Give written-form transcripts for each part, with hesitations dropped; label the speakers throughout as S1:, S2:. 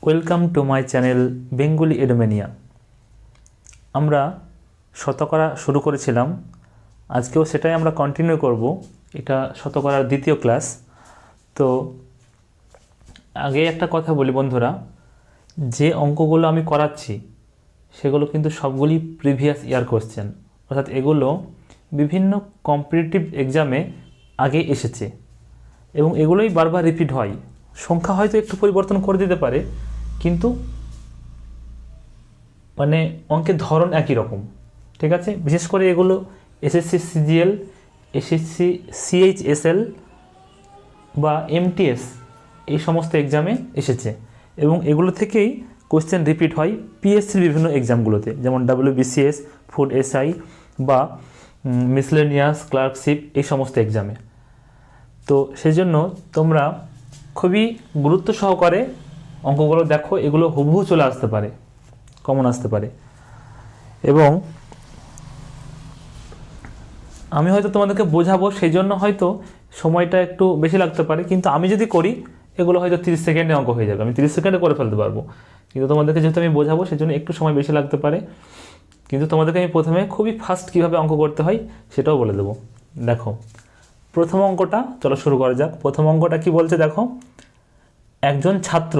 S1: Welcome to my channel Bengali Edumania. আমরা শতকরা শুরু করেছিলাম, আজকেও সেটাই আমরা কন্টিনিউ করব। এটা শতকরার দ্বিতীয় ক্লাস। তো আগে একটা কথা বলি বন্ধুরা, যে অঙ্কগুলো আমি করাচ্ছি সেগুলো কিন্তু সবগুলি প্রিভিয়াস ইয়ার কোশ্চেন, অর্থাৎ এগুলো বিভিন্ন কম্পিটিটিভ এক্সামে আগে এসেছে এবং এগুলোই বারবার রিপিট হয়। সংখ্যা হয়তো একটু পরিবর্তন করে দিতে পারে, কিন্তু মানে অঙ্কের ধরন একই রকম, ঠিক আছে। বিশেষ করে এগুলো এসএসসি সিজিএল, এসএসসি সিএইচএসএল বা এমটিএস এই সমস্ত এক্সামে এসেছে এবং এগুলো থেকেই কোশ্চেন রিপিট হয় পিএসসির বিভিন্ন এক্সামগুলোতে, যেমন WBCS, ফুড এসআই বা মিসলেনিয়াস ক্লার্কশিপ এই সমস্ত এক্সামে। তো সেই জন্য তোমরা খুবই গুরুত্ব সহকারে অঙ্কগুলো দেখো, এগুলো হুবহু চলে আসতে পারে, কমন আসতে পারে। এবং আমি হয়তো তোমাদেরকে বোঝাবো, সেই জন্য হয়তো সময়টা একটু বেশি লাগতে পারে, কিন্তু আমি যদি করি এগুলো হয়তো 30 সেকেন্ডে অঙ্ক হয়ে যাবে, আমি 30 সেকেন্ডে করে ফেলতে পারবো। কিন্তু তোমাদেরকে যেহেতু আমি বোঝাবো সেই জন্য একটু সময় বেশি লাগতে পারে, কিন্তু তোমাদেরকে আমি প্রথমে খুবই ফাস্ট কীভাবে অঙ্ক করতে হয় সেটাও বলে দেবো। দেখো প্রথম অঙ্কটা, চলো শুরু করা যাক। প্রথম অঙ্কটা কি বলছে দেখো, একজন ছাত্র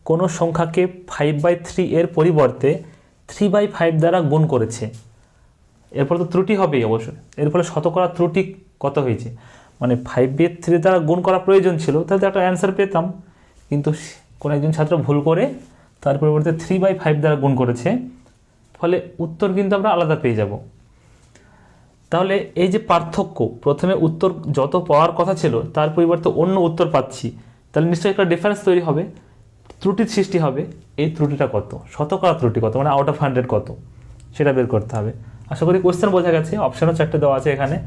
S1: কোনো সংখ্যাকে 5/3 এর পরিবর্তে 3/5 দ্বারা গুণ করেছে। এরপর তো ত্রুটি হবেই অবশ্যই, এর ফলে শতকরা ত্রুটি কত হয়েছে, মানে 5/3 দ্বারা গুণ করা প্রয়োজন ছিল, তাহলে একটা অ্যান্সার পেতাম। কিন্তু কোনো একজন ছাত্র ভুল করে তার পরিবর্তে 3/5 দ্বারা গুণ করেছে, ফলে উত্তর কিন্তু আমরা আলাদা পেয়ে যাব। তাহলে এই যে পার্থক্য, প্রথমে উত্তর যত পাওয়ার কথা ছিল তার পরিবর্তে অন্য উত্তর পাচ্ছি, তাহলে নিশ্চয়ই একটা ডিফারেন্স তৈরি হবে, ত্রুটির সৃষ্টি হবে। এই ত্রুটিটা কত, শতকরা ত্রুটি কত, মানে আউট অফ 100 কত, সেটা বের করতে হবে। আশা করি কোয়েশ্চেন বোঝা গেছে, অপশানও 4টে দেওয়া আছে এখানে।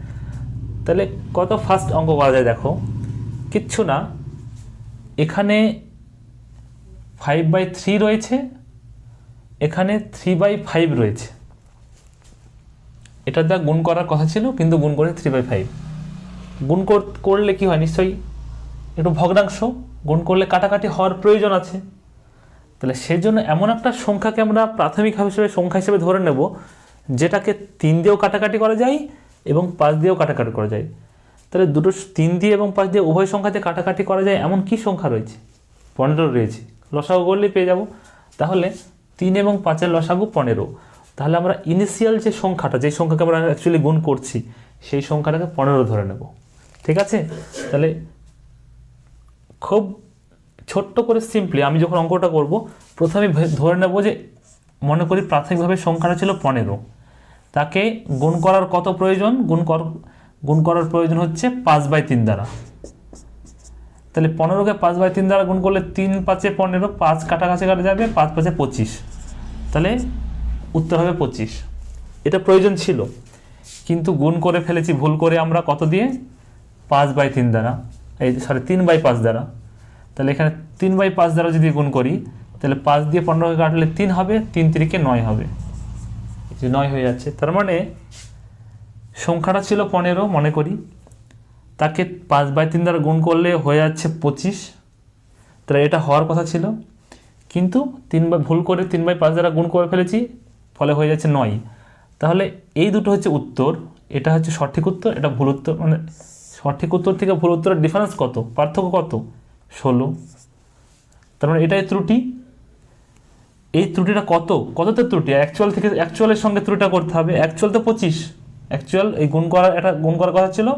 S1: তাহলে কত ফার্স্ট অঙ্ক করা যায় দেখো, কিচ্ছু না, এখানে 5/3 রয়েছে, এখানে 3/5 রয়েছে। এটা দ্বারা গুণ করার কথা ছিল, কিন্তু গুণ করে 3/5। গুণ করলে কি হয়, নিশ্চয়ই একটু ভগ্নাংশ, গুণ করলে কাটাকাটি হওয়ার প্রয়োজন আছে। তাহলে সেই জন্য এমন একটা সংখ্যাকে আমরা প্রাথমিক হিসেবে সংখ্যা হিসেবে ধরে নেব, যেটাকে 3 দিয়েও কাটাকাটি করা যায় এবং 5 দিয়েও কাটাকাটি করা যায়। তাহলে দুটো 3 দিয়ে এবং 5 দিয়ে উভয় সংখ্যাতে কাটাকাটি করা যায় এমন কি সংখ্যা রয়েছে, 15 রয়েছে। লসাগু করলেই পেয়ে যাব। তাহলে 3 এবং 5-এর লসাগু 15। তাহলে আমরা ইনিশিয়াল যে সংখ্যাটা, যে সংখ্যাকে আমরা অ্যাকচুয়ালি গুণ করছি, সেই সংখ্যাটাকে 15 ধরে নেব, ঠিক আছে। তাহলে খুব ছোট্ট করে সিম্পলি আমি যখন অঙ্কটা করব, প্রথমে ধরে নেব যে, মনে করি প্রাথমিকভাবে সংখ্যাটা ছিল 15, তাকে গুণ করার কত প্রয়োজন, গুণ করার প্রয়োজন হচ্ছে 5/3 দ্বারা। তাহলে 15কে 5/3 দ্বারা গুণ করলে 3 5 15, 5 কাটাকাছি কাটা যাবে, 5 5 25, তাহলে উত্তর হবে 25। এটা প্রয়োজন ছিল, কিন্তু গুণ করে ফেলেছি ভুল করে আমরা কত দিয়ে, 5/3 দ্বারা, 3/5 দ্বারা। তাহলে এখানে 3/5 দ্বারা যদি গুণ করি, তাহলে 5 দিয়ে 15কে কাটলে 3 হবে, 3 3 9 হবে, 9 হয়ে যাচ্ছে। তার মানে সংখ্যাটা ছিল 15 মনে করি, তাকে 5/3 দ্বারা গুণ করলে হয়ে যাচ্ছে 25। তাহলে এটা হওয়ার কথা ছিল, কিন্তু ভুল করে 3/5 দ্বারা গুণ করে ফেলেছি, ফলে হয়ে যাচ্ছে 9। তাহলে এই দুটো হচ্ছে উত্তর, এটা হচ্ছে সঠিক উত্তর, এটা ভুল উত্তর। মানে সঠিক উত্তর থেকে ভুল উত্তরের ডিফারেন্স কত, পার্থক্য কত, 16। তার মানে এটাই ত্রুটি। এই ত্রুটিটা কততে ত্রুটি, অ্যাকচুয়ালের সঙ্গে ত্রুটিটা করতে হবে। অ্যাকচুয়াল তো 25, অ্যাকচুয়াল এই গুণ করার কথা ছিল,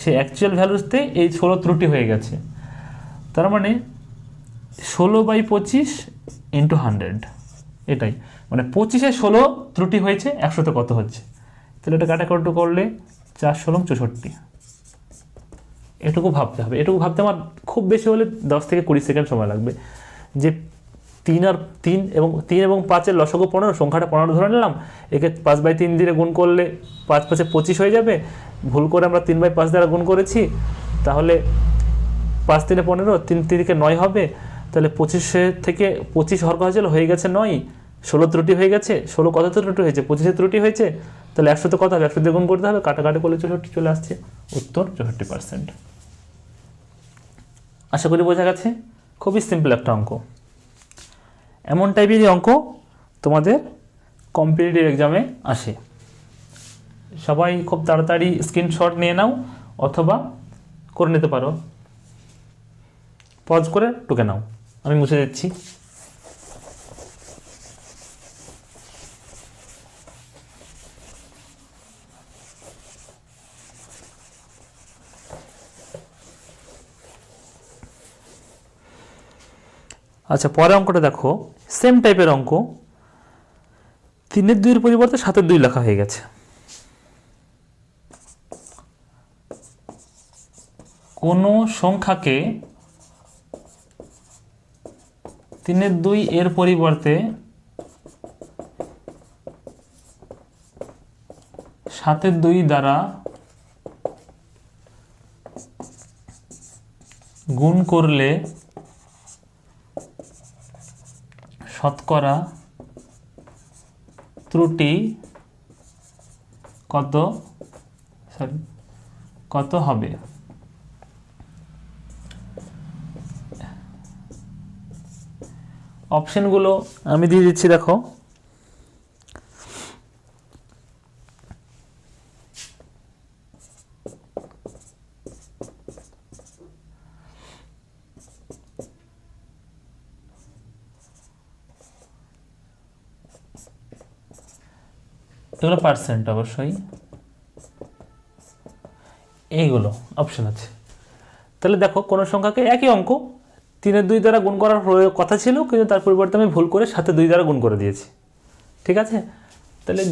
S1: সেই অ্যাকচুয়াল ভ্যালুসতে এই 16 ত্রুটি হয়ে গেছে। তার মানে 16/25 × 100, এটাই মানে 25-এ 16 ত্রুটি হয়েছে, 100-তে কত হচ্ছে। তাহলে এটা কাটাকাটি করলে 4 16 64। এটুকু ভাবতে হবে, এটুকু ভাবতে আমার খুব বেশি হলে 10 থেকে 20 সেকেন্ড সময় লাগবে। যে 3 এবং 5-এর লসাগু 15, সংখ্যাটা 15 ধরে নিলাম, একে 5/3 দিয়ে গুণ করলে 5 5 25 হয়ে যাবে। ভুল করে আমরা 3/5 দ্বারা গুণ করেছি, তাহলে 5 3 15, 3 3 9 হবে। তাহলে 25 থেকে 25 হওয়ার কথা ছিল, হয়ে গেছে 9, 16 ত্রুটি হয়ে গেছে। 16 কত ত্রুটি হয়েছে, 25-এ ত্রুটি হয়েছে। তাহলে 100-তে কত হবে, 100 দিয়ে গুণ করতে হবে, কাটাকাটি করলে 64 চলে আসছে, উত্তর 64%। আশা করি বোঝা গেছে, খুবই সিম্পল একটা অঙ্ক। এমন টাইপেরই অঙ্ক তোমাদের কম্পিটিটিভ এক্সামে আসে। সবাই খুব তাড়াতাড়ি স্ক্রিনশট নিয়ে নাও অথবা করে নিতে পারো, পজ করে টুকে নাও, আমি মুছে দিচ্ছি। আচ্ছা, পরের অঙ্কটা দেখো, সেম টাইপের অঙ্ক, 3-এর 2-এর পরিবর্তে 7-এর 2 লেখা হয়ে গেছে। কোনো সংখ্যাকে 3-এর 2 এর পরিবর্তে 7-এর 2 দ্বারা গুণ করলে শতকরা ত্রুটি কত হবে? অপশনগুলো আমি দিয়ে দিচ্ছি, দেখো। এগুলো পার্সেন্ট অবশ্যই, এইগুলো অপশন আছে। তাহলে দেখো, কোনো সংখ্যাকে একই অঙ্ক 3-এর 2 দ্বারা গুণ করার কথা ছিল, কিন্তু তার পরিবর্তে আমি ভুল করে 7-এর 2 দ্বারা গুণ করে দিয়েছি। ঠিক আছে, তাহলে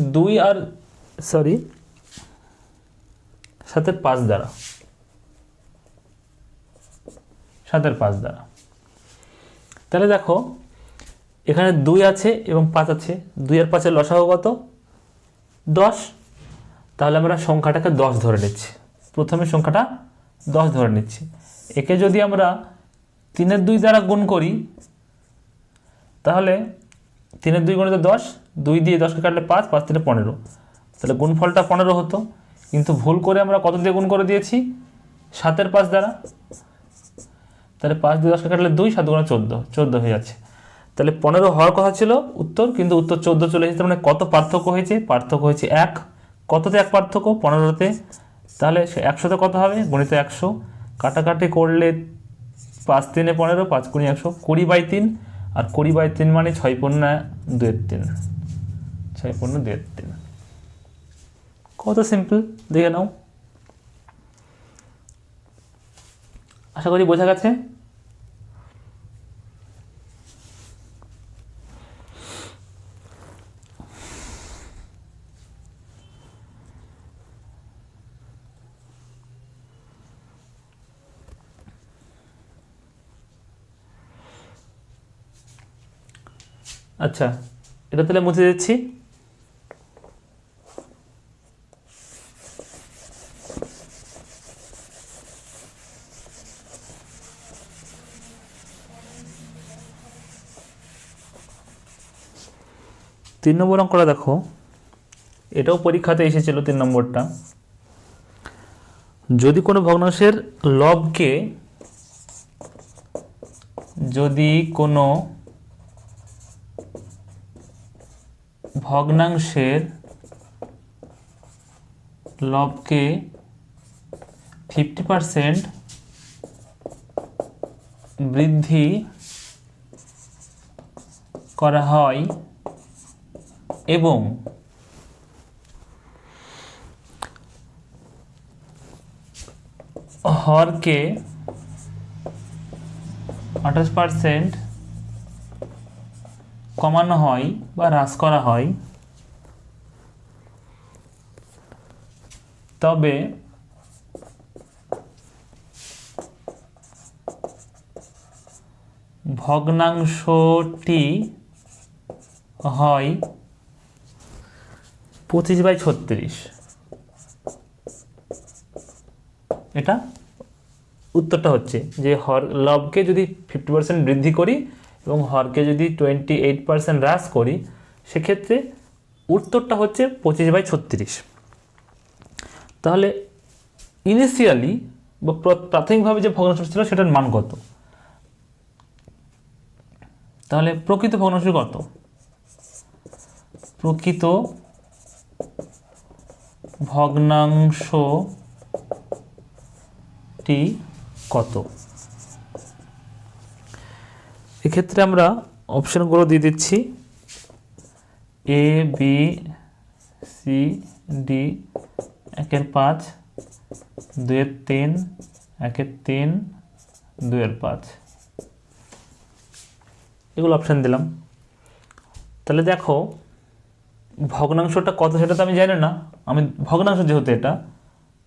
S1: 7-এর 5 দ্বারা, 7-এর 5 দ্বারা। তাহলে দেখো, এখানে 2 আছে এবং 5 আছে, 2 আর 5-এর লসাগু কত? 10। তাহলে আমরা সংখ্যাটাকে 10 ধরে নিচ্ছি, প্রথমে সংখ্যাটা 10 ধরে নিচ্ছি। একে যদি আমরা 3-এর 2 দ্বারা গুণ করি, তাহলে 3-এর 2 গুণিত 10, 2 দিয়ে 10কে কাটলে 5, 5 3 15, তাহলে গুণফলটা 15 হতো, কিন্তু ভুল করে আমরা কত দিয়ে গুণ করে দিয়েছি? 7-এর 5 দ্বারা। তাহলে 5 দিয়ে 10কে কাটলে 2, 7 গুণে 14 হয়ে যাচ্ছে। তাহলে 15 হওয়ার কথা ছিল উত্তর, কিন্তু উত্তর 14 চলে এসেছে। মানে কত পার্থক্য হয়েছে? পার্থক্য হয়েছে 1। কততে 1 পার্থক্য? 15তে। তাহলে 100তে কত হবে? গণিত 100, কাটাকাটি করলে 5 3 15, 5 গুণে 100, 20/3, আর 20/3 মানে 6 পূর্ণা 2 3, 6 পূর্ণ 2 3। কত সিম্পল, দেখে নাও। আশা করি বোঝা গেছে। আচ্ছা, এটা তাহলে মুছে দিচ্ছি। তিন নম্বর অঙ্কটা দেখো, এটাও পরীক্ষাতে এসেছিল 3 নম্বরটা। যদি কোনো ভগ্নাংশের লবকে, যদি কোনো ভগ্নাংশের লবকে 50% বৃদ্ধি করা হয় এবং হরকে 28% কমানো হয় বা হ্রাস করা হয়, তবে ভগ্নাংশটি হয় 25/36। এটা উত্তরটা হচ্ছে যে লবকে যদি 50% বৃদ্ধি করি এবং হরকে যদি 28% হ্রাস করি, সেক্ষেত্রে উত্তরটা হচ্ছে 25/36। তাহলে ইনিশিয়ালি বা প্রাথমিকভাবে যে ভগ্নাংশ ছিল সেটার মান কত? তাহলে প্রকৃত ভগ্নাংশ কত? প্রকৃত ভগ্নাংশটি কত? এক্ষেত্রে আমরা অপশনগুলো দিয়ে দিচ্ছি, এ বি সি ডি, 1-5, 2-3, 1-3, 2-5, এগুলো অপশান দিলাম। তাহলে দেখো ভগ্নাংশটা কত সেটা তো আমি জানি না, আমি ভগ্নাংশ যেহেতু এটা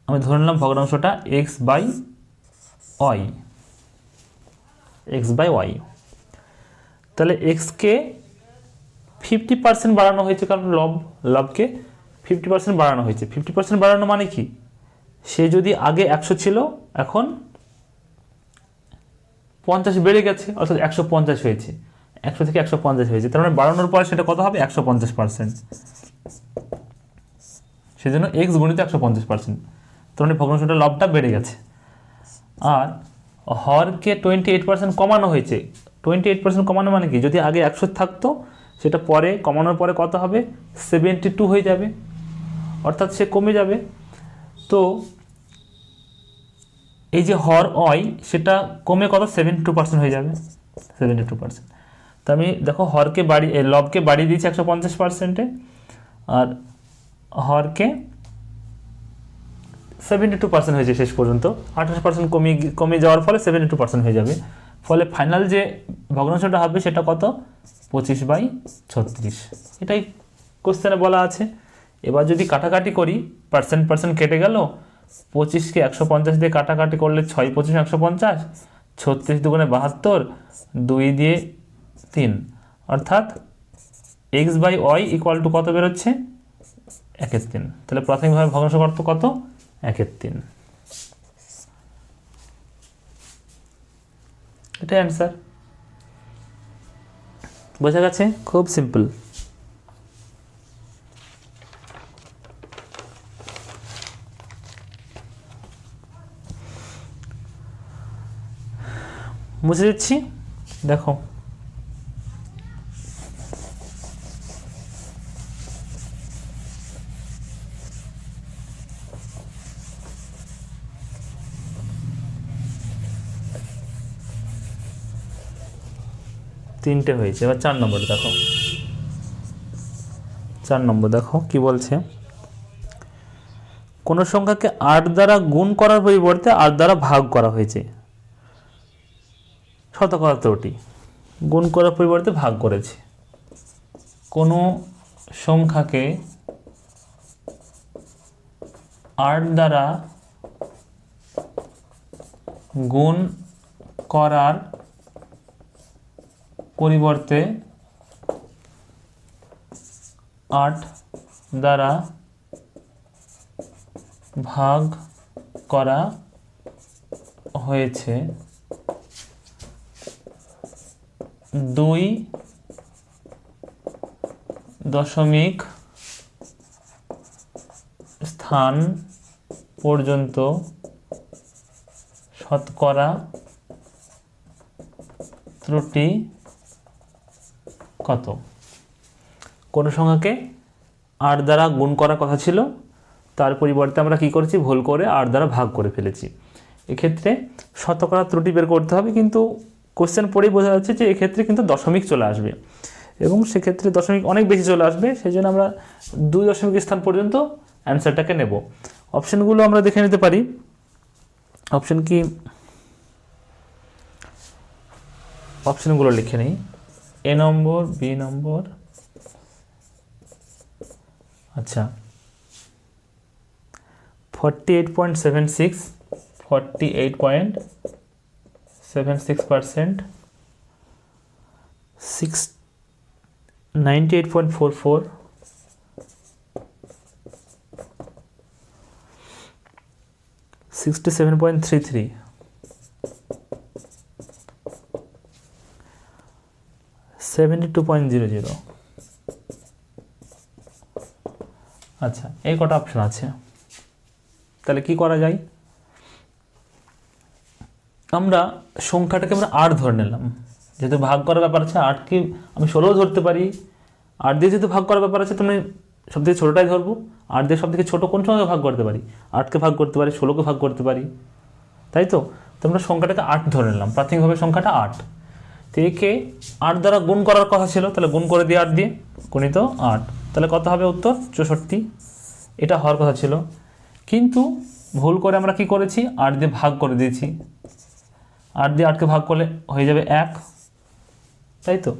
S1: আমি ধরে নিলাম ভগ্নাংশটা x/y, x/y। তাহলে এক্সকে 50% বাড়ানো হয়েছে, কারণ লবকে 50% বাড়ানো হয়েছে। 50% বাড়ানো মানে কি? সে যদি আগে 100 ছিল, এখন 50 বেড়ে গেছে, অর্থাৎ 150 হয়েছে। 100 থেকে 150 হয়েছে, তার মানে বাড়ানোর পরে সেটা কত হবে? 150%। সেজন্য এক্স গুণিত 150%, তার মানে ভগ্নাংশটা লবটা বেড়ে গেছে। আর হরকে 28% কমানো হয়েছে। 28% কমানো মানে কি? যদি আগে 100 থাকতো, সেটা পরে কমানোর পরে কত হবে? 72 হয়ে যাবে, অর্থাৎ সে কমে যাবে। তো এই যে হর অয়, সেটা কমে কত? 72% হয়ে যাবে, 72%। তো আমি দেখো হরকে লবকে বাড়িয়ে দিয়েছি 150%-এ, আর হরকে 72% হয়েছে শেষ পর্যন্ত। 28% কমে যাওয়ার ফলে 72% হয়ে যাবে। ফলে ফাইনাল যে ভগ্নাংশটা হবে সেটা কত? 25/36। এটাই কোশ্চেনে বলা আছে। এবার যদি কাটাকাটি করি, পার্সেন্ট কেটে গেল, 25কে 150 দিয়ে কাটাকাটি করলে 6-25 150, 36 দুগুণে 72, 2 দিয়ে 3, অর্থাৎ x/y ইকুয়াল টু কত বেরোচ্ছে? 1/3। তাহলে প্রাথমিকভাবে ভগ্নাংশ কত? 1/3। এটাই অ্যান্সার। বোঝা গেছে? খুব সিম্পল। মুছে দিচ্ছি, দেখো তিনটে হয়েছে। এবার 4 নম্বর দেখো, 4 নম্বর দেখো কি বলছে। কোন সংখ্যাকে 8 দ্বারা গুণ করার পরিবর্তে 8 দ্বারা ভাগ করা হয়েছে। শতকরা ত্রুটি, গুণ করার পরিবর্তে ভাগ করেছে। কোন সংখ্যাকে 8 দ্বারা গুণ করার পরিবর্তে 8 দ্বারা ভাগ করা হয়েছে। 2 দশমিক স্থান পর্যন্ত শতকরা ত্রুটি কত? কোন সংখ্যাকে 8 দ্বারা গুণ করার কথা ছিল, তার পরিবর্তে আমরা কি করেছি? ভুল করে 8 দ্বারা ভাগ করে ফেলেছি। এক্ষেত্রে শতকরা ত্রুটি বের করতে হবে, কিন্তু কোশ্চেন পড়েই বোঝা যাচ্ছে যে এক্ষেত্রে কিন্তু দশমিক চলে আসবে, এবং সেক্ষেত্রে দশমিক অনেক বেশি চলে আসবে। সেই জন্য আমরা 2 দশমিক স্থান পর্যন্ত অ্যান্সারটাকে নেব। অপশানগুলো আমরা দেখে নিতে পারি। অপশান কি? অপশানগুলো লিখে নিই। এ নম্বর, বি নম্বর, আচ্ছা 48.76, 48.76%, 98.44, 67.33, 72.00। আচ্ছা, এই কটা অপশন আছে। তাহলে কি করা যায়? আমরা সংখ্যাটাকে 8 ধরে নিলাম। যেহেতু ভাগ করার ব্যাপার আছে, 8কে আমি 16 ধরতে পারি, 8 দিয়ে যেহেতু ভাগ করার ব্যাপার আছে তুমি সব থেকে ছোটোটাই ধরবো। 8 দিয়ে সব থেকে ছোটো কোন সংখ্যাকে ভাগ করতে পারি? 8কে ভাগ করতে পারি, 16কে ভাগ করতে পারি, তাই তো? তোমরা সংখ্যাটাকে 8 ধরে নিলাম, প্রাথমিকভাবে সংখ্যাটা 8। তো একে 8 দ্বারা গুণ করার কথা ছিল, তাহলে গুণ করে দিয়ে 8 দিয়ে গুণিত 8, তাহলে কত হবে উত্তর? 64। এটা হওয়ার কথা ছিল, কিন্তু ভুল করে আমরা কি করেছি? 8 দিয়ে ভাগ করে দিয়েছি। 8 দিয়ে 8কে ভাগ করলে হয়ে যাবে 1, তাই তো?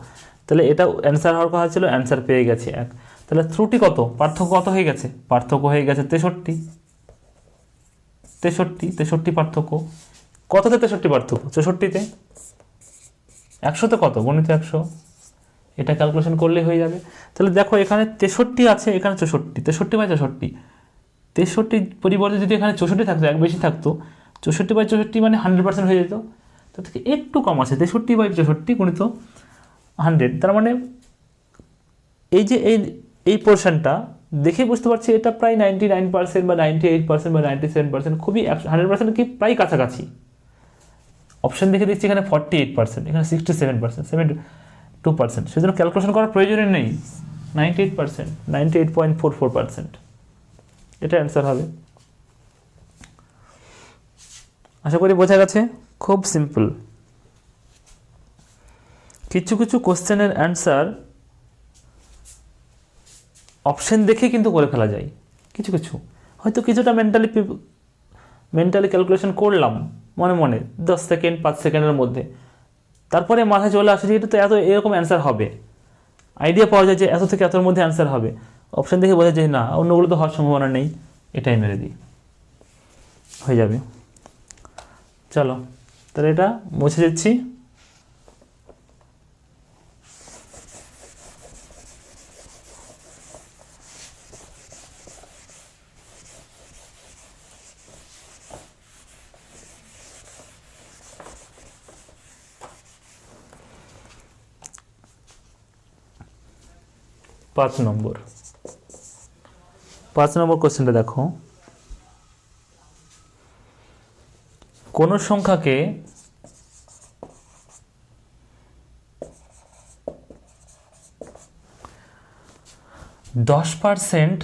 S1: তাহলে এটা অ্যান্সার হওয়ার কথা ছিল, অ্যান্সার পেয়ে গেছি 1। তাহলে ত্রুটি কত, পার্থক্য কত হয়ে গেছে? পার্থক্য হয়ে গেছে 63। 63 পার্থক্য। কততে 63 পার্থক্য? 64তে। 100তে কত? গণিত 100। এটা ক্যালকুলেশন করলেই হয়ে যাবে। তাহলে দেখো এখানে 63 আছে, এখানে 64, 63/64। 63 পরিবর্তে যদি এখানে 64 থাকতো, এক বেশি থাকতো, 64/64 মানে 100% হয়ে যেত। তার থেকে একটু কম আছে, 63/64 গুণিত 100। তার মানে এই যে এই পোর্শনটা দেখে বুঝতে পারছি এটা প্রায় 99% বা 98% বা 97%, খুবই 100% কি প্রায় কাছাকাছি। অপশন দেখে দেখছি এখানে 48%, এখানে 67%, 72%, সেজন্য ক্যালকুলেশন করার প্রয়োজনই নেই। 98%, 98.44%, এটা অ্যান্সার হবে। আশা করি বোঝা গেছে, খুব সিম্পল। কিছু কিছু কোশ্চেনের অ্যান্সার অপশন দেখে কিন্তু করে ফেলা যায়। কিছু কিছু হয়তো কিছুটা মেন্টালি ক্যালকুলেশন করলাম মনে মনে 10 সেকেন্ড 5 সেকেন্ডের মধ্যে, তারপরে মাথায় চলে আসে যে এটা তো এরকম অ্যান্সার হবে, আইডিয়া পাওয়া যায় যে এত থেকে এতর মধ্যে অ্যান্সার হবে। অপশন দেখে বোঝা যায় না, অন্যগুলো তো হওয়ার সম্ভাবনা নেই, এটাই মেরে দিই, হয়ে যাবে। চলো তাহলে এটা মুছে দিচ্ছি। পাঁচ নম্বর কোশ্চেনটা দেখো, কোন সংখ্যাকে %10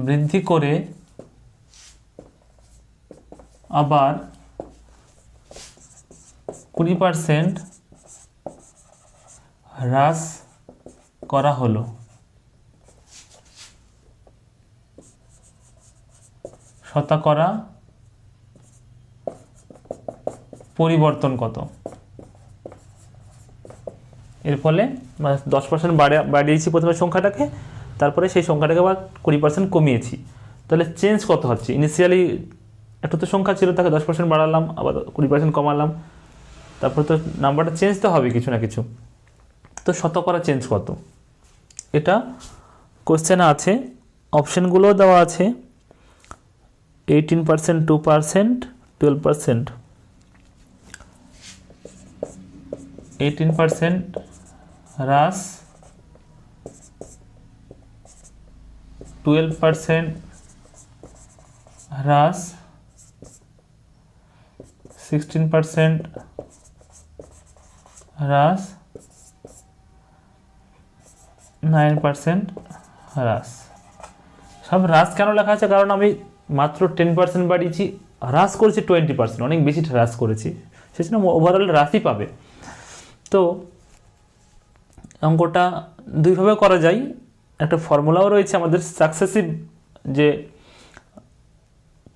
S1: বৃদ্ধি করে আবার 20% হ্রাস করা হলো, শতকরা পরিবর্তন কত? এর ফলে 10% বাড়িয়েছি প্রথমে সংখ্যাটাকে, তারপরে সেই সংখ্যাটাকে আবার 20% কমিয়েছি, তাহলে চেঞ্জ কত হচ্ছে? ইনিশিয়ালি একটা তো সংখ্যা ছিল, তাকে 10% বাড়ালাম, আবার 20% কমালাম, তারপর তো নাম্বারটা চেঞ্জ তো হবে কিছু না কিছু। তো শতকরা চেঞ্জ কত? এটা কোশ্চেনে আছে, অপশানগুলোও দেওয়া আছে, 18%, 2%, 12%। 18% হ্রাস, 12% হ্রাস, 16% হ্রাস, 9% হ্রাস। সব হ্রাস কেন লেখা আছে? কারণ আমি মাত্র 10% বাড়িয়েছি, হ্রাস করেছি 20%, অনেক বেশি হ্রাস করেছি, সেজন্য ওভারঅল হ্রাসই পাবে। তো অঙ্কটা দুইভাবে করা যায়, একটা ফর্মুলাও রয়েছে আমাদের, সাকসেসিভ যে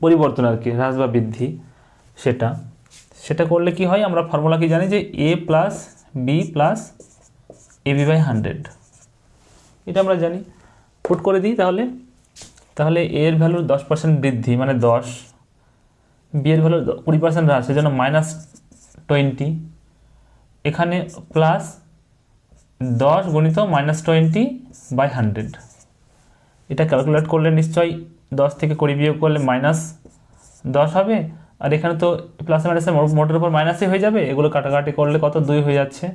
S1: পরিবর্তন আর কি, হ্রাস বা বৃদ্ধি, সেটা করলে কি হয়, আমরা ফর্মুলা কি জানি যে a plus B plus ab/100, এটা আমরা জানি। পুট করে দিই তাহলে a এর ভ্যালু 10% বৃদ্ধি মানে 10, b এর ভ্যালু 20% হ্রাস, সেজন্য -20, এখানে প্লাস 10 গুণিত -20/100। এটা ক্যালকুলেট করলে নিশ্চয়ই 10 থেকে 20 বিয়োগ করলে -10 হবে, আর এখানে তো প্লাস মাইনাসে মোটের উপর মাইনাসই হয়ে যাবে, এগুলো কাটাকাটি করলে কত? 2 হয়ে যাচ্ছে,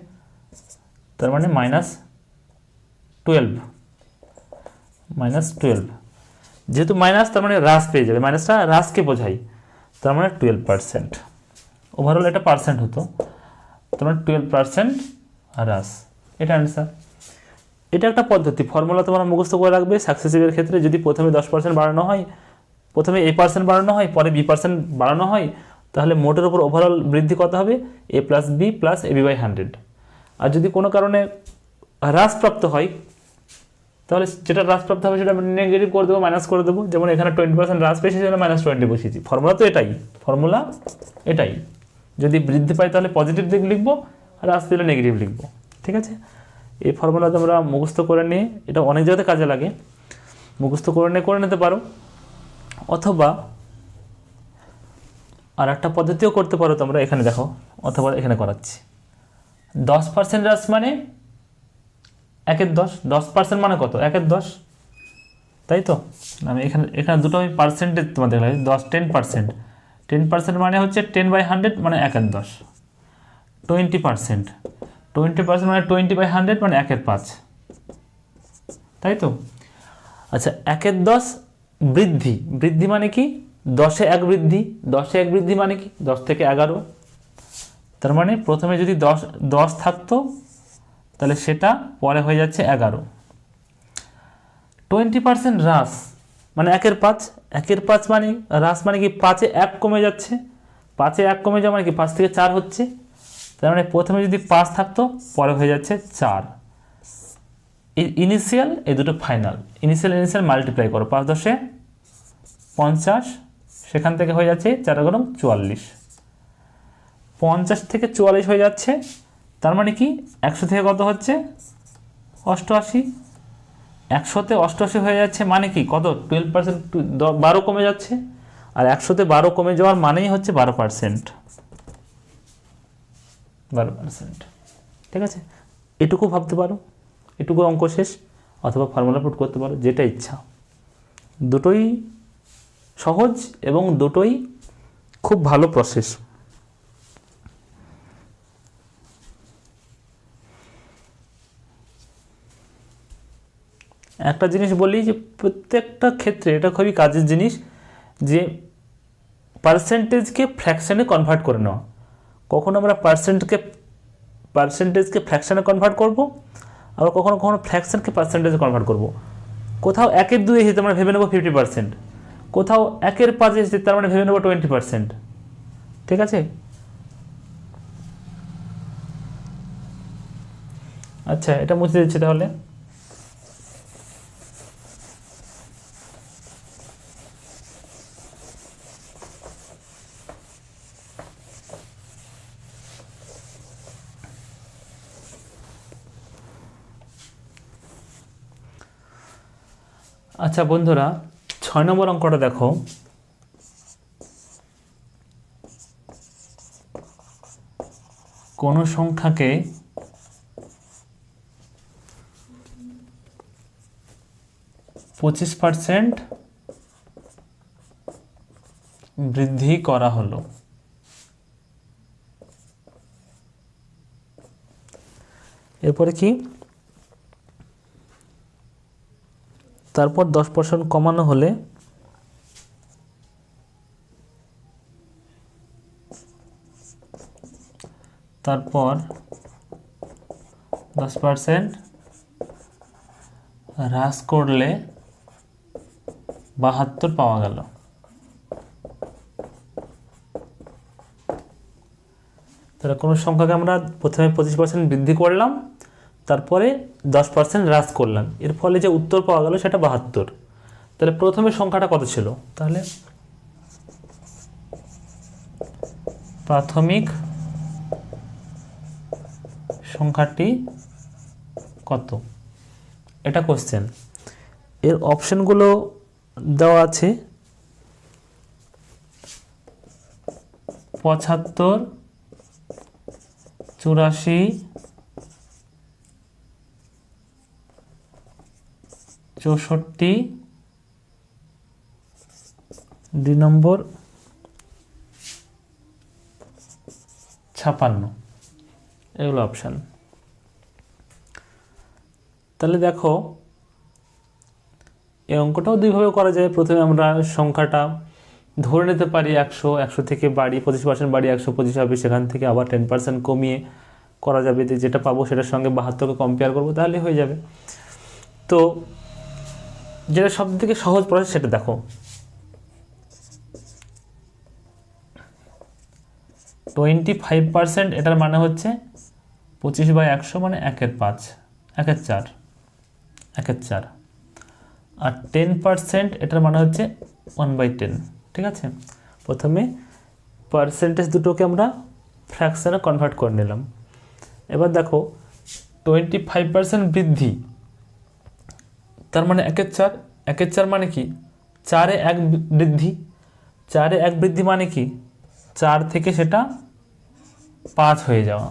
S1: তার মানে -12। যেহেতু মাইনাস, তার মানে হ্রাস পেয়ে যাবে, মাইনাসটা হ্রাসকে বোঝাই, তার মানে 12%। ওভারঅল এটা পার্সেন্ট হতো, তার মানে 12% হ্রাস, এটা অ্যান্সার। এটা একটা পদ্ধতি, ফর্মুলা তোমরা মুখস্থ করে রাখবে সাকসেসিভের ক্ষেত্রে। যদি প্রথমে 10% বাড়ানো হয়, প্রথমে A% বাড়ানো হয়, পরে B% বাড়ানো হয়, তাহলে মোটের উপর ওভারঅল বৃদ্ধি কত হবে? A + B + AB/100। আর যদি কোনো কারণে হ্রাসপ্রাপ্ত হয়, তাহলে যেটা হ্রাসপ্রাপ্ত হবে সেটা নেগেটিভ করে দেবো, মাইনাস করে দেবো। যেমন এখানে 20% হ্রাস পেয়েছি, সেটা -20 বসিয়েছি। ফর্মুলা তো এটাই, ফর্মুলা এটাই। যদি বৃদ্ধি পাই তাহলে পজিটিভ দিক লিখবো, আর হ্রাস দিলে নেগেটিভ লিখবো। ঠিক আছে, এই ফর্মুলা তোমরা মুখস্থ করে নিয়ে, এটা অনেক জায়গাতে কাজে লাগে, মুখস্থ করে নিতে পারো। অথবা আর একটা পদ্ধতিও করতে পারো তোমরা, এখানে দেখো, অথবা এখানে করাচ্ছি। 10% হ্রাস মানে 1/10, 10% মানে কত? 1/10, তাই তো? আমি এখানে দুটো আমি পার্সেন্টেজ তোমাদের দেখলাম, 10% 10% মানে হচ্ছে 10/100 মানে 1/10। 20% মানে 20/100 মানে 1/5, তাই তো? আচ্ছা, 1/10 বৃদ্ধি মানে কি? 10-এ 1 বৃদ্ধি, 10-এ 1 বৃদ্ধি মানে কি? 10 থেকে 11। তার মানে প্রথমে যদি 10 থাকতো, তাহলে সেটা পরে হয়ে যাচ্ছে 11। 20% হ্রাস মানে 1/5, 1/5 মানে হ্রাস মানে কি? 5-এ 1 কমে যাচ্ছে, 5-এ 1 কমে যাওয়া মানে কি? 5 থেকে 4 হচ্ছে। তার মানে প্রথমে যদি 5 থাকতো, পরে হয়ে যাচ্ছে 4। ইনিশিয়াল, এই দুটো ফাইনাল। ইনিশিয়াল মাল্টিপ্লাই করো, 5-10-এ 50, সেখান থেকে হয়ে যাচ্ছে 4 × 44। 50 থেকে 44 হয়ে যাচ্ছে, তার মানে কি? 100 থেকে কত হচ্ছে? 88। 100-তে 88 হয়ে যাচ্ছে মানে কি? কত? 12%, 12 কমে যাচ্ছে। আর 100-তে 12 কমে যাওয়ার মানেই হচ্ছে 12%। 12%, ঠিক আছে? এটুকু ভাবতে পারো, এটুকু অঙ্ক শেষ। অথবা ফর্মুলা পুট করতে পারো, যেটা ইচ্ছা। দুটোই সহজ এবং দুটোই খুব ভালো প্রসেস। একটা জিনিস বলি, যে প্রত্যেকটা ক্ষেত্রে এটা খুবই কাজের জিনিস, যে পার্সেন্টেজকে ফ্র্যাকশানে কনভার্ট করে নেওয়া। কখন আমরা পার্সেন্টেজকে ফ্র্যাকশানে কনভার্ট করব, আবার কখনো ফ্র্যাকশানকে পার্সেন্টেজে কনভার্ট করব। কোথাও 1/2 এসেছে, আমরা ভেবে নেব 50%। কোথাও 1/5 এসেছে, তার মানে ভেবে নেব 20%। ঠিক আছে? আচ্ছা, এটা মুছে দিচ্ছি তাহলে। আচ্ছা বন্ধুরা, 6 নম্বর অঙ্কটা দেখো। কোনো সংখ্যাকে %25 বৃদ্ধি করা হলো। এরপরে কি? তারপর 10% কমানো হলে তারপর 10% হ্রাস করলে 72 পাওয়া গেল। তাহলে কোনো সংখ্যাকে আমরা প্রথমে 25% বৃদ্ধি করলাম, তারপরে 10% হ্রাস করলাম, এর ফলে যে উত্তর পাওয়া গেল সেটা 72। তাহলে প্রথমে সংখ্যাটা কত ছিল? তাহলে প্রাথমিক সংখ্যাটি কত? এটা কোশ্চেন। এর অপশনগুলো দেওয়া আছে, 75, 84, 64, 2 নম্বর 56, এগুলো অপশান। তাহলে দেখো, এই অঙ্কটাও দুইভাবে করা যায়। প্রথমে আমরা সংখ্যাটা ধরে নিতে পারি 100 থেকে বাড়ি 25% বাড়ি 125 হবে, সেখান থেকে আবার 10% কমিয়ে করা যাবে, যেটা পাবো সেটার সঙ্গে 72কে কম্পেয়ার করবো, তাহলে হয়ে যাবে। তো যেটা সব থেকে সহজ প্রসেস সেটা দেখো। 25% এটার মানে হচ্ছে 25/100 মানে 1/5, 1/4, 1/4। আর 10% এটার মানে হচ্ছে 1/10। ঠিক আছে, প্রথমে পার্সেন্টেজ দুটোকে আমরা ফ্র্যাকশনে কনভার্ট করে নিলাম। এবার দেখো 25% বৃদ্ধি, তার মানে 1/4, 1/4 মানে কি 4-এ 1 বৃদ্ধি, 4-এ 1 বৃদ্ধি মানে কি 4 থেকে সেটা 5 হয়ে যাওয়া।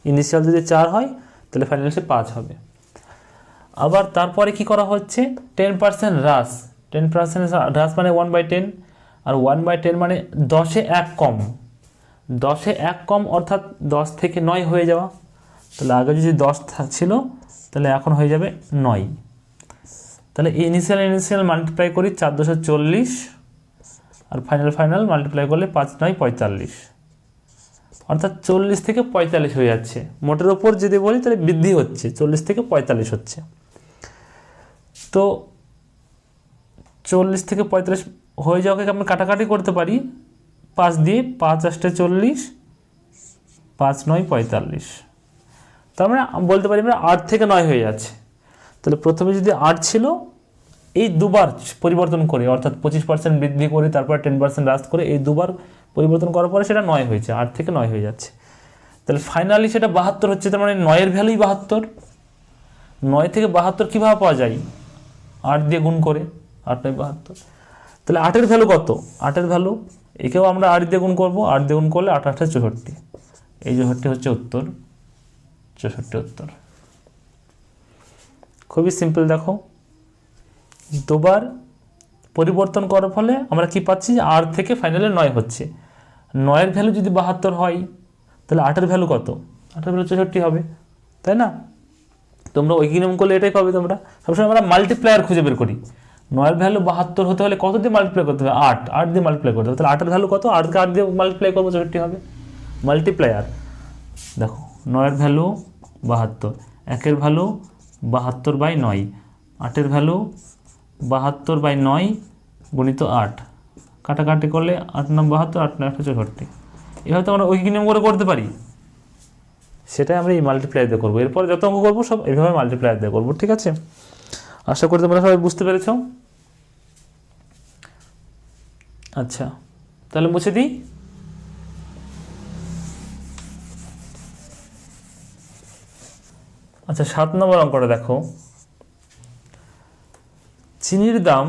S1: ইনিশিয়াল যদি 4 হয় তাহলে ফাইনাল সে 5 হবে। আবার তারপরে কি করা হচ্ছে 10% হ্রাস, 10% হ্রাস মানে 1/10, আর 1/10 মানে 10-এ 1 কম, 10-এ 1 কম অর্থাৎ 10 থেকে 9 হয়ে যাওয়া। তাহলে আগে যদি 10 ছিল তাহলে এখন হয়ে যাবে 9। তাহলে ইনিশিয়াল মাল্টিপ্লাই করি 4×40, আর ফাইনাল মাল্টিপ্লাই করলে 5×9 45, অর্থাৎ 40 থেকে 45 হয়ে যাচ্ছে। মোটের ওপর যদি বলি তাহলে বৃদ্ধি হচ্ছে, 40 থেকে 45 হচ্ছে। তো 40 থেকে 45 হয়ে যাওয়াকে আমরা কাটাকাটি করতে পারি 5 দিয়ে, 5×8 40, 5×9 45। তার মানে বলতে পারি আমরা 8 থেকে 9 হয়ে যাচ্ছে। তাহলে প্রথমে যদি 8 ছিল, এই দুবার পরিবর্তন করে অর্থাৎ 25% বৃদ্ধি করে তারপর 10% হ্রাস করে এই দুবার পরিবর্তন করার পরে সেটা 9 হয়েছে, 8 থেকে 9 হয়ে যাচ্ছে। তাহলে ফাইনালি সেটা 72 হচ্ছে, তার মানে 9-এর ভ্যালুই 72। 9 থেকে 72 কীভাবে পাওয়া যায় 8 দিয়ে গুণ করে, 8×9 72। তাহলে 8-এর ভ্যালু কত, 8-এর ভ্যালু একেও আমরা 8 দিয়ে গুণ করবো, 8 দিয়ে গুণ করলে 8×8 64, এই 64 হচ্ছে উত্তর, 64 উত্তর। খুবই সিম্পল। দেখো দুবার পরিবর্তন করার ফলে আমরা কি পাচ্ছি, 8 থেকে ফাইনালে 9 হচ্ছে। 9-এর ভ্যালু যদি 72 হয় তাহলে 8-এর ভ্যালু কত, 8-এর ভ্যালু 64 হবে, তাই না? তোমরা ওই নিয়ম করলে এটাই পাবে। তোমরা সবসময় আমরা মাল্টিপ্লায়ার খুঁজে বের করি। 9-এর ভ্যালু 72 হতে হলে কত দিয়ে মাল্টিপ্লাই করতে হবে, 8 দিয়ে মাল্টিপ্লাই করতে হবে। তাহলে 8-এর ভ্যালু কত, 8কে 8 দিয়ে মাল্টিপ্লাই করবো, 64 হবে। মাল্টিপ্লায়ার দেখো 9-এর ভ্যালু 72, 1-এর ভ্যালু 72/9, 8-এর ভ্যালু 72/9 গুণিত 8, কাটাকাটি করলে 8×9 72, 8×9 64। এভাবে তো আমরা ওই নিয়ম করে করতে পারি, সেটাই আমরা এই মাল্টিপ্লায়ার দিয়ে করবো। এরপর যত অঙ্ক করবো সব এইভাবে মাল্টিপ্লায়ার দিয়ে করবো। ঠিক আছে, আশা করি তোমরা সবাই বুঝতে পেরেছ। আচ্ছা তাহলে মুছে দিই। আচ্ছা 7 নম্বর অঙ্কটা দেখো, চিনির দাম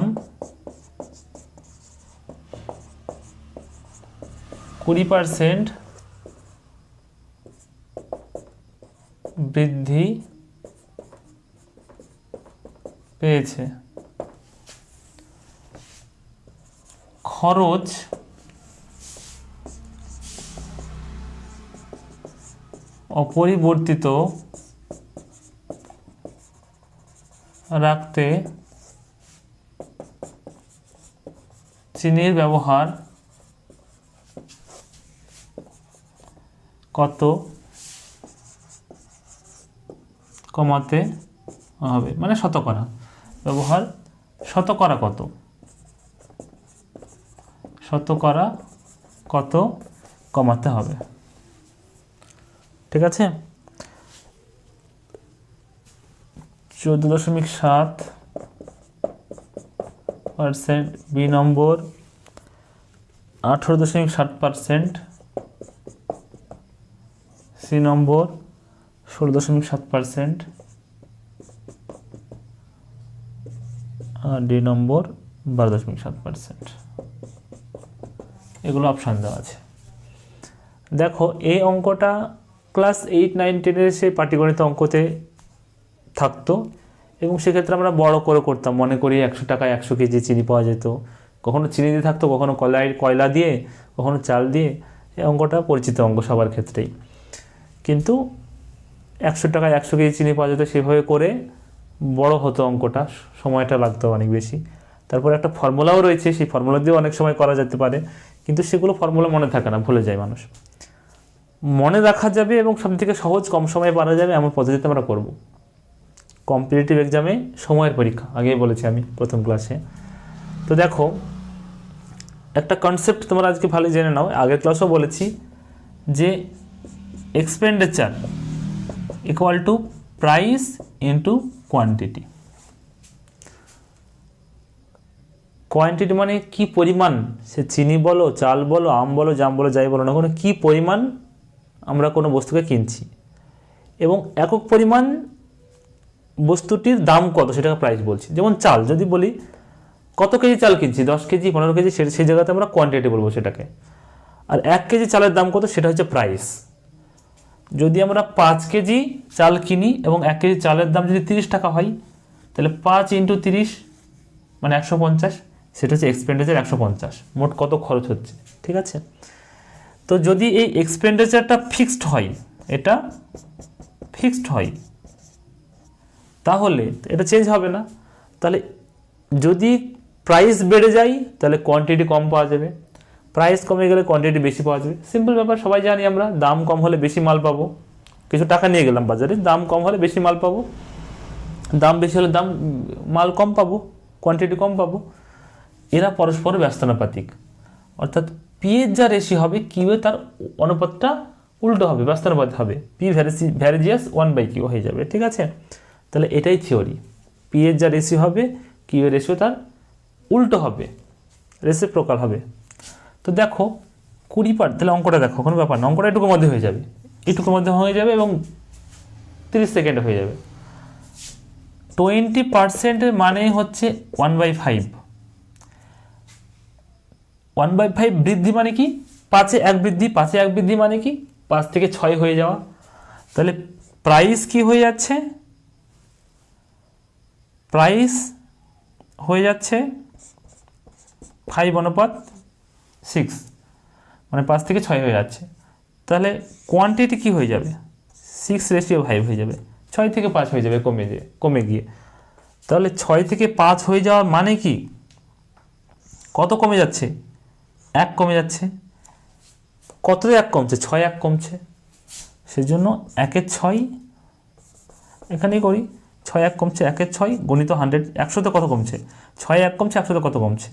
S1: 20% বৃদ্ধি পেয়েছে, খরচ অপরিবর্তিত রাখতে চিনির ব্যবহার কত কমাতে হবে, মানে শতকরা ব্যবহার, শতকরা কত, শতকরা কত কমাতে হবে। ঠিক আছে, 14.7%, বি নম্বর 18.7%, সি নম্বর 16.7%, আর ডি নম্বর 12.7%। এগুলো অপশান দেওয়া আছে। দেখো এই অঙ্কটা ক্লাস 8, 9, 10-এর সেই পাটিগণিত অঙ্কতে থাকতো, এবং সেক্ষেত্রে আমরা বড় করে করতাম। মনে করি 100 টাকায় 100 কেজি চিনি পাওয়া যেত, কখনো চিনি দিয়ে থাকতো, কখনো কয়লা দিয়ে, কখনো চাল দিয়ে। এই অঙ্কটা পরিচিত অঙ্ক সবার ক্ষেত্রেই, কিন্তু 100 টাকায় 100 কেজি চিনি পাওয়া যেত, সেভাবে করে বড় হতো অঙ্কটা, সময়টা লাগতো অনেক বেশি। তারপরে একটা ফর্মুলাও রয়েছে, সেই ফর্মুলা দিয়েও অনেক সময় করা যেতে পারে, কিন্তু সেগুলো ফর্মুলা মনে থাকে না, ভুলে যায় মানুষ। মনে রাখা যাবে এবং সবথেকে সহজ, কম সময়ে পারা যাবে এমন পদ্ধতিতে আমরা করব। কম্পিটিটিভ এক্সামে সময়ের পরীক্ষা, আগেই বলেছি আমি প্রথম ক্লাসে। তো দেখো, একটা কনসেপ্ট তোমরা আজকে ভালো জেনে নাও, আগের ক্লাসও বলেছি যে expenditure equal to price into quantity. Quantity মানে কি পরিমাণ, সে চিনি বলো, চাল বলো, আম বলো, জাম বলো, যাই বলো না কোনো, কী পরিমাণ আমরা কোনো বস্তুকে কিনছি, এবং একক পরিমাণ বস্তুটির দাম কত সেটাকে প্রাইস বলছি। যেমন চাল যদি বলি কত কেজি চাল কিনছি, 10 কেজি, 15 কেজি, সেই জায়গাতে আমরা কোয়ান্টিটি বলবো সেটাকে। আর 1 কেজি চালের দাম কত সেটা হচ্ছে প্রাইস। যদি আমরা 5 কেজি চাল কিনি এবং 1 কেজি চালের দাম যদি 30 টাকা হয়, তাহলে 5 × 30 মানে 150, সেটা হচ্ছে এক্সপেন্ডিচার 150, মোট কত খরচ হচ্ছে। ঠিক আছে, তো যদি এই এক্সপেন্ডিচারটা ফিক্সড হয়, এটা ফিক্সড হয়, তাহলে এটা চেঞ্জ হবে না। তাহলে যদি প্রাইস বেড়ে যায় তাহলে কোয়ান্টিটি কম পাওয়া যাবে, প্রাইস কমে গেলে কোয়ান্টিটি বেশি পাওয়া যাবে। সিম্পল ব্যাপার, সবাই জানি আমরা, দাম কম হলে বেশি মাল পাবো। কিছু টাকা নিয়ে গেলাম বাজারে, দাম কম হলে বেশি মাল পাবো, দাম বেশি হলে মাল কম পাবো, কোয়ান্টিটি কম পাবো। এরা পরস্পর ব্যস্তানুপাতিক, অর্থাৎ পি এর যা রেশি হবে, কিউ এর তার অনুপাতটা উল্টো হবে, ব্যস্তানুপাত হবে, পি ভ্যারিজিয়াস 1/q হয়ে যাবে। ঠিক আছে, তাহলে এটাই থিওরি। পি এর যা রেশিও হবে, কিউ এর রেশিও তার উল্টো হবে, রেসিপ্রোকাল হবে। তো দেখো 20%, তাহলে অঙ্কটা দেখো, কোনো ব্যাপার না, অঙ্কটা এটুকুর মধ্যে হয়ে যাবে, এটুকুর মধ্যে হয়ে যাবে এবং 30 সেকেন্ডে হয়ে যাবে। 20% মানে হচ্ছে 1/5। 1/5 বৃদ্ধি মানে কি, 5-এ 1 বৃদ্ধি, 5-এ 1 বৃদ্ধি মানে কি 5 থেকে 6 হয়ে যাওয়া। তাহলে প্রাইস কি হয়ে যাচ্ছে, প্রাইস হয়ে যাচ্ছে 5/6, মানে 5 থেকে 6 হয়ে যাচ্ছে। তাহলে কোয়ান্টিটি কি হয়ে যাবে, 6:5 হয়ে যাবে, 6 থেকে 5 হয়ে যাবে কমে গিয়ে। তাহলে 6 থেকে 5 হয়ে যাওয়ার মানে কি, কত কমে যাচ্ছে, 1 কমে যাচ্ছে। কত 1 কমছে, 6 1 কমছে, সেজন্য 1-এর 6 এখানেই করি, 6 1 কমছে, 1-এর 6 গুণিত 100, 100তে কত কমছে, 6 1 কমছে, 100তে কত কমছে।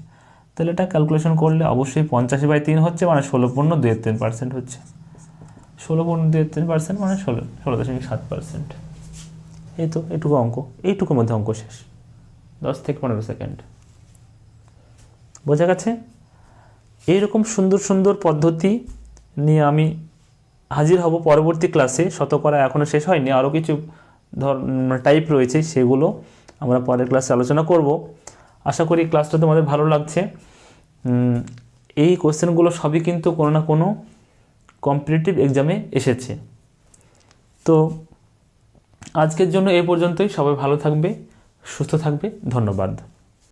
S1: তাহলে এটা ক্যালকুলেশন করলে অবশ্যই 85/3 হচ্ছে, মানে 16.23% হচ্ছে। 16.23% মানে 16.7%। এই তো এটুকু অঙ্ক, এইটুকুর মধ্যে অঙ্ক শেষ, 10 থেকে 15 সেকেন্ড। বোঝা গেছে? এইরকম সুন্দর সুন্দর পদ্ধতি নিয়ে আমি হাজির হব পরবর্তী ক্লাসে। শতকরা এখনও শেষ হয়নি, আরও কিছু টাইপ রয়েছে, সেগুলো আমরা পরের ক্লাসে আলোচনা করব। আশা করি ক্লাসটা তোমাদের ভালো লাগছে। এই কোশ্চেনগুলো সবই কিন্তু কোনো না কোনো কম্পিটিটিভ এক্সামে এসেছে। তো আজকের জন্য এই পর্যন্তই। সবাই ভালো থাকবে, সুস্থ থাকবে, ধন্যবাদ।